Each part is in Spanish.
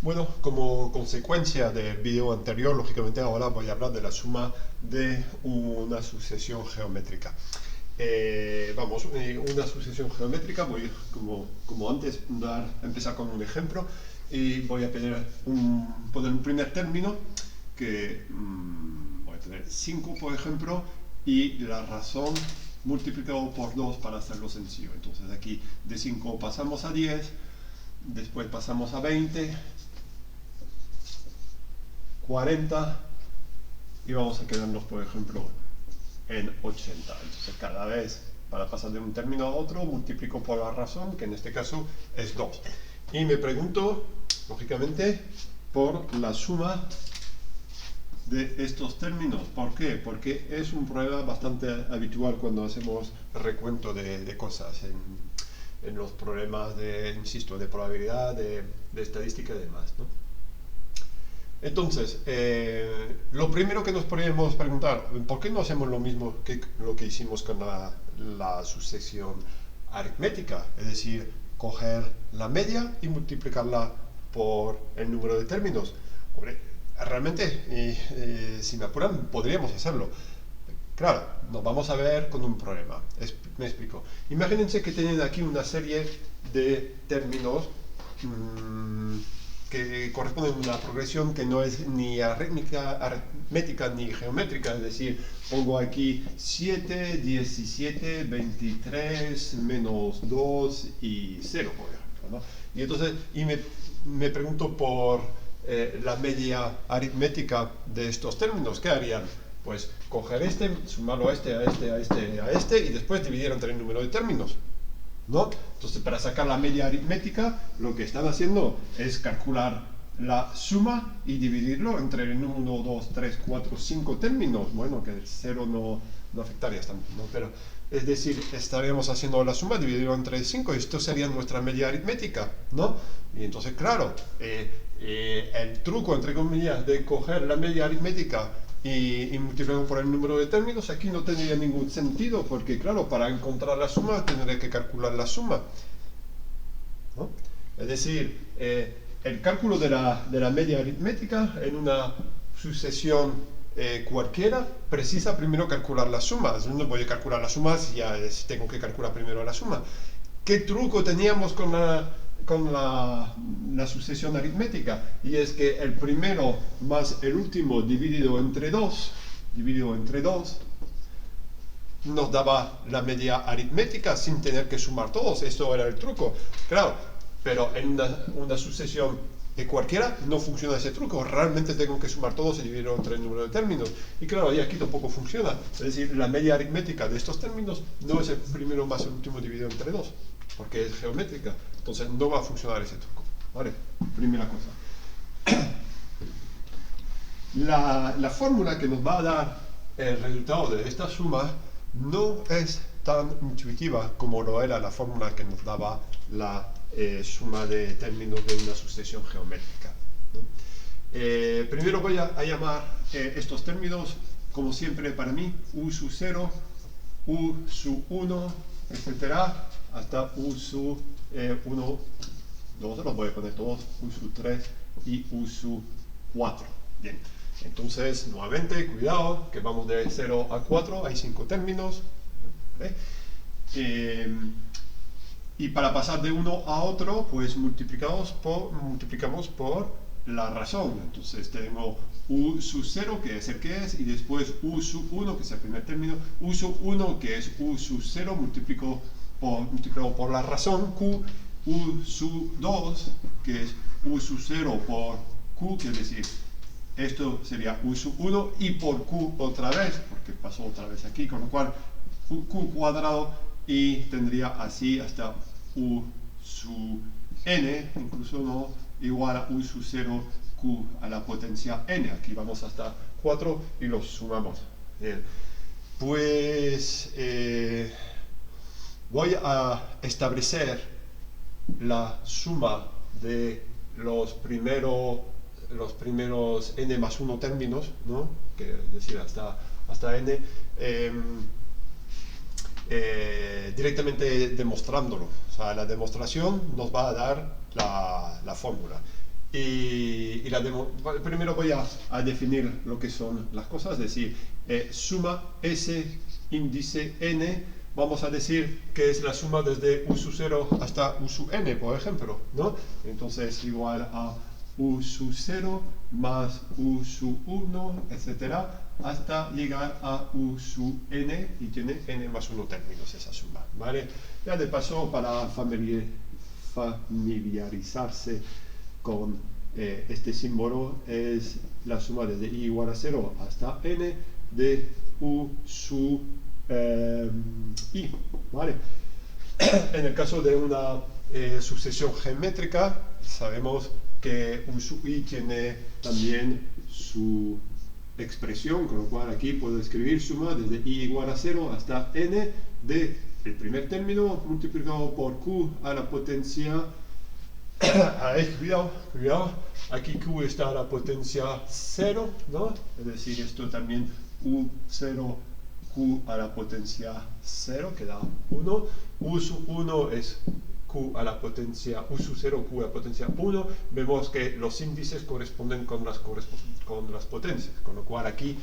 Bueno, como consecuencia del video anterior, lógicamente ahora voy a hablar de la suma de una sucesión geométrica. Una sucesión geométrica, voy como antes empezar con un ejemplo y voy a poner un primer término que voy a tener 5 por ejemplo y la razón multiplicado por 2 para hacerlo sencillo. Entonces aquí de 5 pasamos a 10, después pasamos a 20, 40 y vamos a quedarnos por ejemplo en 80. Entonces cada vez para pasar de un término a otro multiplico por la razón, que en este caso es 2. Y me pregunto, lógicamente, por la suma de estos términos. ¿Por qué? Porque es un problema bastante habitual cuando hacemos recuento de cosas en los problemas insisto, de probabilidad, de estadística y demás, ¿no? Entonces, lo primero que nos podríamos preguntar, ¿por qué no hacemos lo mismo que lo que hicimos con la sucesión aritmética? Es decir, coger la media y multiplicarla por el número de términos. Hombre, realmente, si me apuran, podríamos hacerlo. Claro, nos vamos a ver con un problema. Me explico. Imagínense que tienen aquí una serie de términos que corresponden a una progresión que no es ni aritmética ni geométrica, es decir, pongo aquí 7, 17, 23, menos 2 y 0, por ejemplo, ¿no? Y entonces, me pregunto por la media aritmética de estos términos. ¿Qué harían? Pues coger este, sumarlo a este, a este, a este, a este, y después dividir entre el número de términos, ¿no? Entonces, para sacar la media aritmética, lo que están haciendo es calcular la suma y dividirlo entre el 1, 2, 3, 4, 5 términos. Bueno, que el 0 no afectaría tanto, ¿no? Pero, es decir, estaríamos haciendo la suma, dividirlo entre 5, y esto sería nuestra media aritmética, ¿no? Y entonces, claro, el truco, entre comillas, de coger la media aritmética y multiplicarlo por el número de términos, aquí no tendría ningún sentido, porque claro, para encontrar la suma tendré que calcular la suma, ¿no? Es decir, el cálculo de la media aritmética en una sucesión cualquiera precisa primero calcular la suma. No voy a calcular la suma si ya tengo que calcular primero la suma. ¿Qué truco teníamos con la sucesión aritmética? Y es que el primero más el último dividido entre 2 nos daba la media aritmética sin tener que sumar todos. Esto era el truco, claro, pero en una sucesión de cualquiera no funciona ese truco. Realmente tengo que sumar todos y dividirlo entre el número de términos. Y claro, y aquí tampoco funciona. Es decir, la media aritmética de estos términos no es el primero más el último dividido entre 2, porque es geométrica. Entonces no va a funcionar ese truco, ¿vale? Primera cosa. La fórmula que nos va a dar el resultado de esta suma no es tan intuitiva como lo era la fórmula que nos daba la suma de términos de una sucesión geométrica, ¿no? Primero voy a llamar estos términos, como siempre para mí, u sub 0, u sub 1, etcétera, hasta u sub 1, 2, los voy a poner todos, u sub 3 y u sub 4. Bien, entonces nuevamente, cuidado, que vamos de 0 a 4, hay 5 términos, ¿vale? Y para pasar de uno a otro, pues multiplicamos por la razón. Entonces tengo u sub 0, que es el que es, y después u sub 1, que es el primer término, u sub 1, que es u sub 0, multiplicado por la razón, q, u sub 2, que es u sub 0 por q, que es decir, esto sería u sub 1, y por q otra vez, porque pasó otra vez aquí, con lo cual q cuadrado, y tendría así hasta u sub n, incluso no, igual a u sub 0 q a la potencia n. Aquí vamos hasta 4 y los sumamos. Bien. Pues voy a establecer la suma de los primeros n más 1 términos, ¿no? Que es decir, hasta n, directamente demostrándolo. O sea, la demostración nos va a dar la fórmula. Primero voy a definir lo que son las cosas, es decir, suma S índice n, vamos a decir que es la suma desde u sub 0 hasta u sub n, por ejemplo, ¿no? Entonces igual a u sub 0 más u sub 1, etcétera, hasta llegar a u sub n, y tiene n más 1 términos esa suma, ¿vale? Ya de paso, para familiarizarse con este símbolo, es la suma desde i igual a 0 hasta n de u sub i, ¿vale? En el caso de una sucesión geométrica, sabemos que u sub i tiene también su expresión, con lo cual aquí puedo escribir suma desde i igual a 0 hasta n de el primer término multiplicado por q a la potencia cuidado, aquí q está a la potencia 0, ¿no? Es decir, esto también u0 q a la potencia 0, que da 1. U sub 1 es q a la potencia, u sub 0 q a la potencia 1. Vemos que los índices corresponden con las potencias, con lo cual aquí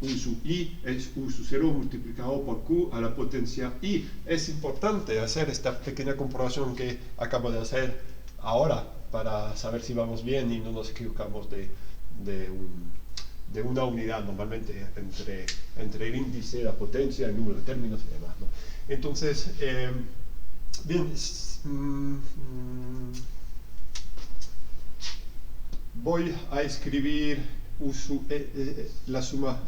u sub i es u sub 0 multiplicado por q a la potencia i. Es importante hacer esta pequeña comprobación que acabo de hacer ahora para saber si vamos bien y no nos equivocamos de una unidad normalmente entre el índice, la potencia, el número de términos y demás, ¿no? Entonces, bien, voy a escribir la suma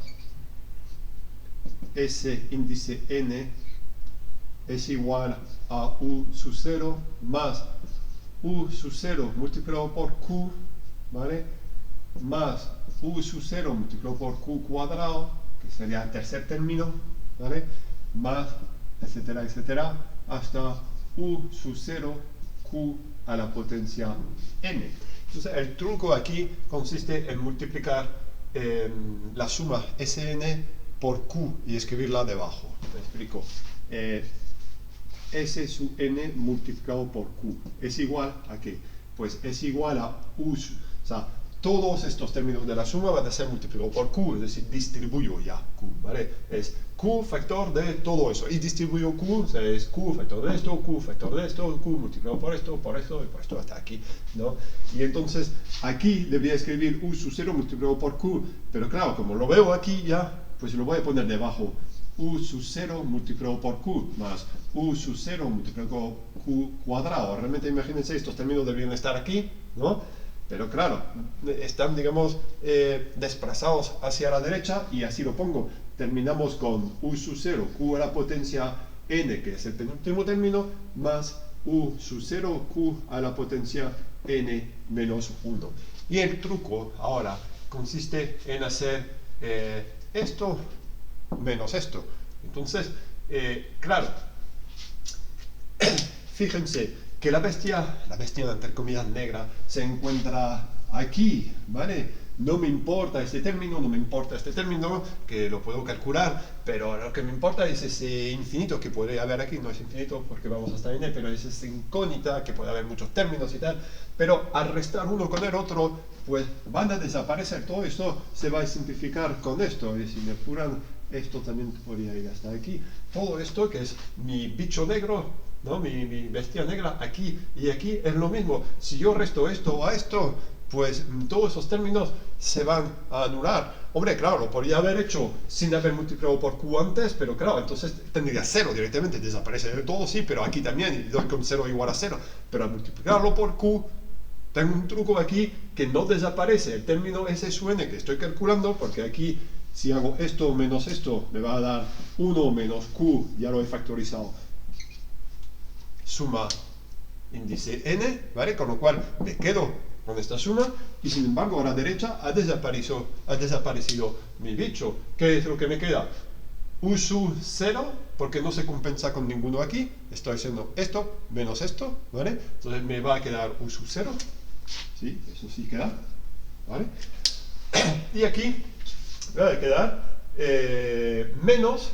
S índice n es igual a u sub 0 más u sub 0 multiplicado por q, ¿vale? Más u sub 0 multiplicado por q cuadrado, que sería el tercer término, ¿vale? Más, etcétera, etcétera, hasta u sub 0 q a la potencia n. Entonces, el truco aquí consiste en multiplicar la suma Sn por q y escribirla debajo. Te explico. S sub n multiplicado por q es igual a ¿qué? Pues es igual a u, o sea, todos estos términos de la suma van a ser multiplicados por q, es decir, distribuyo ya q, ¿vale? Es q factor de todo eso, y distribuyo q, o sea, es q factor de esto, q factor de esto, q multiplicado por esto, y por esto hasta aquí, ¿no? Y entonces, aquí debería escribir u sub 0 multiplicado por q, pero claro, como lo veo aquí ya, pues lo voy a poner debajo. U sub 0 multiplicado por q más u sub 0 multiplicado por q cuadrado. Realmente imagínense, estos términos deberían estar aquí, ¿no? Pero claro, están, digamos, desplazados hacia la derecha y así lo pongo. Terminamos con u sub 0 q a la potencia n, que es el penúltimo término, más u sub 0 q a la potencia n menos 1. Y el truco ahora consiste en hacer esto menos esto. Entonces, claro, fíjense que la bestia entre comillas negra se encuentra aquí, ¿vale? No me importa este término, no me importa este término, que lo puedo calcular, pero lo que me importa es ese infinito que puede haber aquí. No es infinito porque vamos hasta n, pero es esa incógnita que puede haber muchos términos y tal, pero al restar uno con el otro, pues van a desaparecer. Todo esto se va a simplificar con esto, y si me apuran, esto también podría ir hasta aquí. Todo esto, que es mi bicho negro, ¿no? mi bestia negra, aquí y aquí, es lo mismo. Si yo resto esto a esto, pues todos esos términos se van a anular. Hombre, claro, lo podría haber hecho sin haber multiplicado por q antes, pero claro, entonces tendría 0 directamente, desaparece de todo, sí, pero aquí también, y doy con 0 igual a 0. Pero al multiplicarlo por q, tengo un truco aquí que no desaparece el término S sub n que estoy calculando, porque aquí, si hago esto menos esto, me va a dar 1 menos q, ya lo he factorizado, suma índice n, ¿vale? Con lo cual me quedo con esta suma, y sin embargo a la derecha ha desaparecido mi bicho. ¿Qué es lo que me queda? U sub 0, porque no se compensa con ninguno aquí, estoy haciendo esto menos esto, ¿vale? Entonces me va a quedar U sub 0, ¿sí? Eso sí queda, ¿vale? Y aquí me va a quedar menos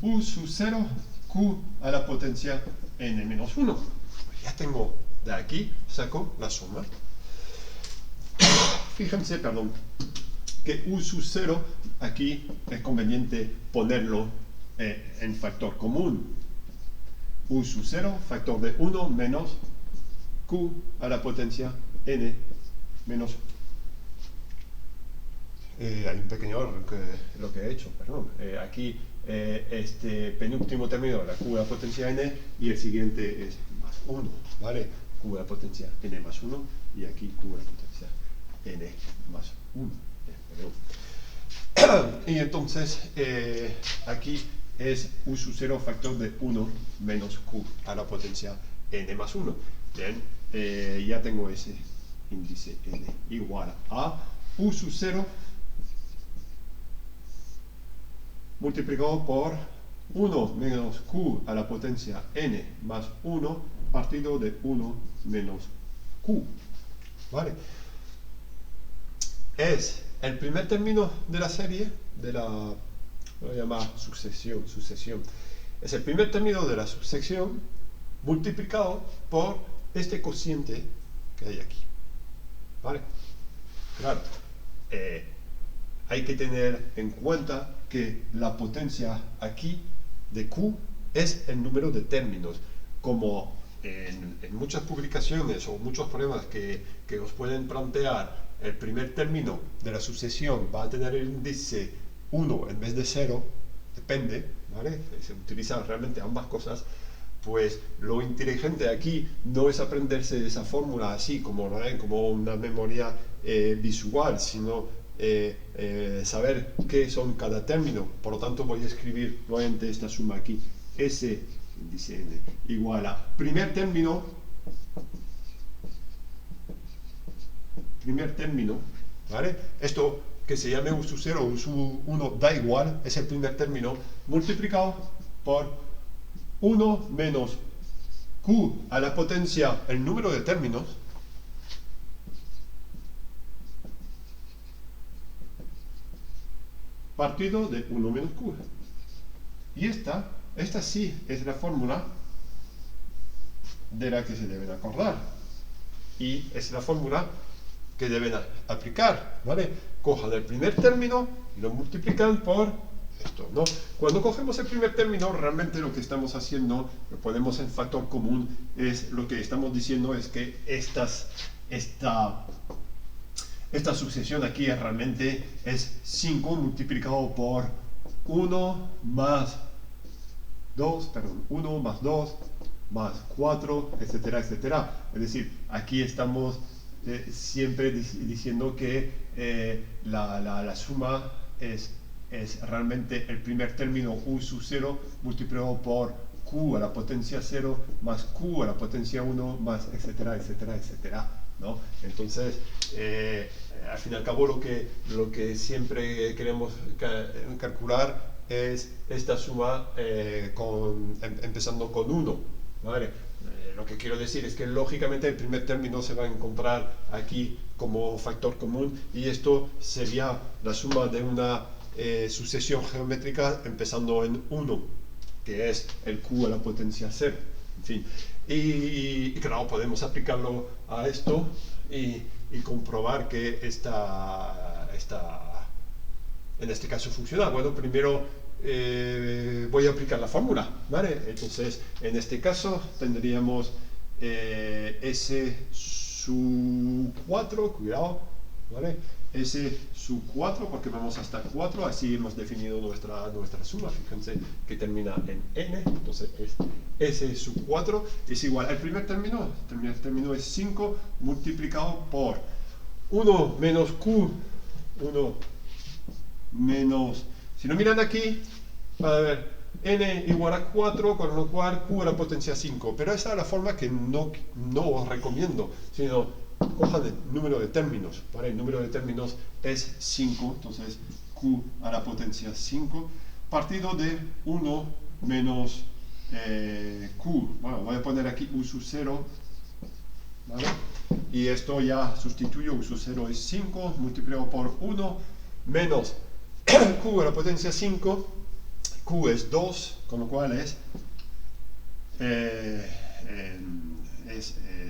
U sub 0 q a la potencia n menos 1. Ya tengo De aquí saco la suma. Fíjense, perdón, que u sub 0, aquí es conveniente ponerlo en factor común. U sub 0, factor de 1 menos q a la potencia n menos. Hay un pequeño error que lo que he hecho, perdón. Aquí este penúltimo término era q a la potencia n y el siguiente es más 1, ¿vale? Q a la potencia n más 1 y aquí q a la potencia n más 1. Y entonces aquí es u sub 0 factor de 1 menos q a la potencia n más 1. Bien, ya tengo ese índice n igual a u sub 0 multiplicado por 1 menos q a la potencia n más 1 partido de 1 menos q. ¿Vale? Es el primer término de la serie, de la, voy a llamar sucesión. Es el primer término de la sucesión multiplicado por este cociente que hay aquí. ¿Vale? Claro, hay que tener en cuenta que la potencia aquí de q es el número de términos. Como en muchas publicaciones o muchos problemas que os pueden plantear, el primer término de la sucesión va a tener el índice 1 en vez de 0, depende, ¿vale? Se utilizan realmente ambas cosas. Pues lo inteligente aquí no es aprenderse esa fórmula así como una memoria visual, sino saber qué son cada término. Por lo tanto voy a escribir nuevamente esta suma aquí, S índice n igual a primer término, ¿vale? Esto que se llame u sub 0 o u sub 1 da igual, es el primer término multiplicado por 1 menos q a la potencia, el número de términos, partido de 1 menos q. Y esta sí es la fórmula de la que se deben acordar. Y es la fórmula que deben aplicar, ¿vale? Cojan el primer término y lo multiplican por esto, ¿no? Cuando cogemos el primer término, realmente lo que estamos haciendo, lo ponemos en factor común, es lo que estamos diciendo es que esta sucesión aquí realmente es 5 multiplicado por 1 más 2 más 4, etcétera, etcétera. Es decir, aquí estamos siempre diciendo que la suma es realmente el primer término u sub 0 multiplicado por q a la potencia 0 más q a la potencia 1 más etcétera, etcétera, etcétera, ¿no? Entonces, al fin y al cabo lo que siempre queremos calcular es esta suma empezando con 1, ¿vale? Lo que quiero decir es que lógicamente el primer término se va a encontrar aquí como factor común y esto sería la suma de una sucesión geométrica empezando en 1, que es el q a la potencia 0. En fin, y claro, podemos aplicarlo a esto y comprobar que en este caso funciona. Bueno, primero voy a aplicar la fórmula, ¿vale? Entonces, en este caso tendríamos S sub 4, cuidado, ¿vale? S sub 4, porque vamos hasta 4, así hemos definido nuestra suma, fíjense que termina en n, entonces es S sub 4 es igual al primer término es 5 multiplicado por 1 menos q, 1 menos, si lo miran aquí, va a ver n igual a 4, con lo cual q a la potencia 5, pero esa es la forma que no os recomiendo, sino cojan el número de términos, ¿vale? El número de términos es 5, entonces q a la potencia 5, partido de 1 menos q, bueno, voy a poner aquí u sub 0, ¿vale? Y esto ya sustituyo, u sub 0 es 5, multiplicado por 1, menos q a la potencia 5, q es 2, con lo cual es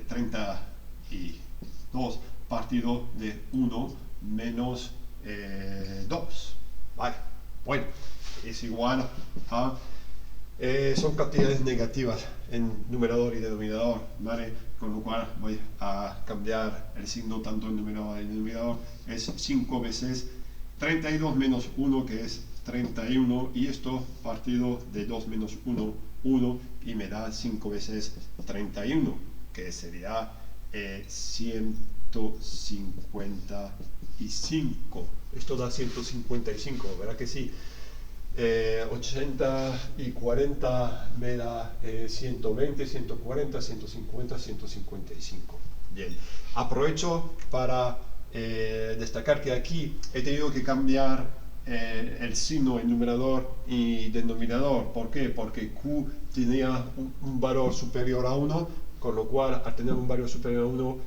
3 32 partido de 1 menos 2. Vale, bueno, es igual a... son cantidades negativas en numerador y denominador, ¿vale? Con lo cual voy a cambiar el signo tanto en numerador y denominador. Es 5 veces 32 menos 1, que es 31, y esto partido de 2 menos 1, 1, y me da 5 veces 31, que sería 155. Esto da 155, ¿verdad que sí? 80 y 40 me da 120, 140, 150, 155. Bien, aprovecho para destacar que aquí he tenido que cambiar el signo en numerador y denominador. ¿Por qué? Porque Q tenía un valor superior a 1, con lo cual al tener un valor superior a 1,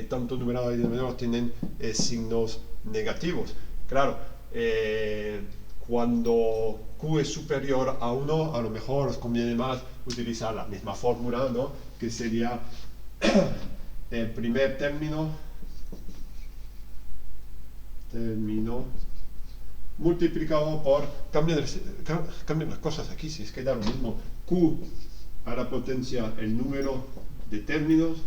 tanto numerador y denominador tienen signos negativos. Claro, cuando Q es superior a 1, a lo mejor os conviene más utilizar la misma fórmula, ¿no? Que sería el primer término multiplicado por, cambien las cosas aquí, si es que da lo mismo, Q a la potencia el número de términos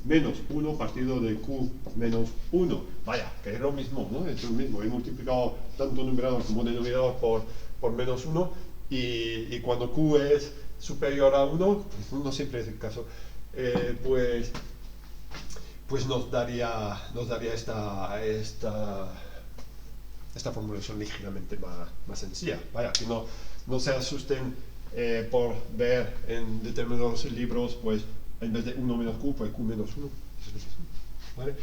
menos 1 partido de Q menos 1. Vaya, que es lo mismo, ¿no? Es lo mismo. He multiplicado tanto numerador como denominador por menos 1, y cuando Q es superior a 1, pues no siempre es el caso, pues nos daría esta formulación ligeramente más sencilla. Vaya, que no se asusten por ver en determinados libros, pues en vez de 1 menos Q, pues Q menos 1. ¿Vale?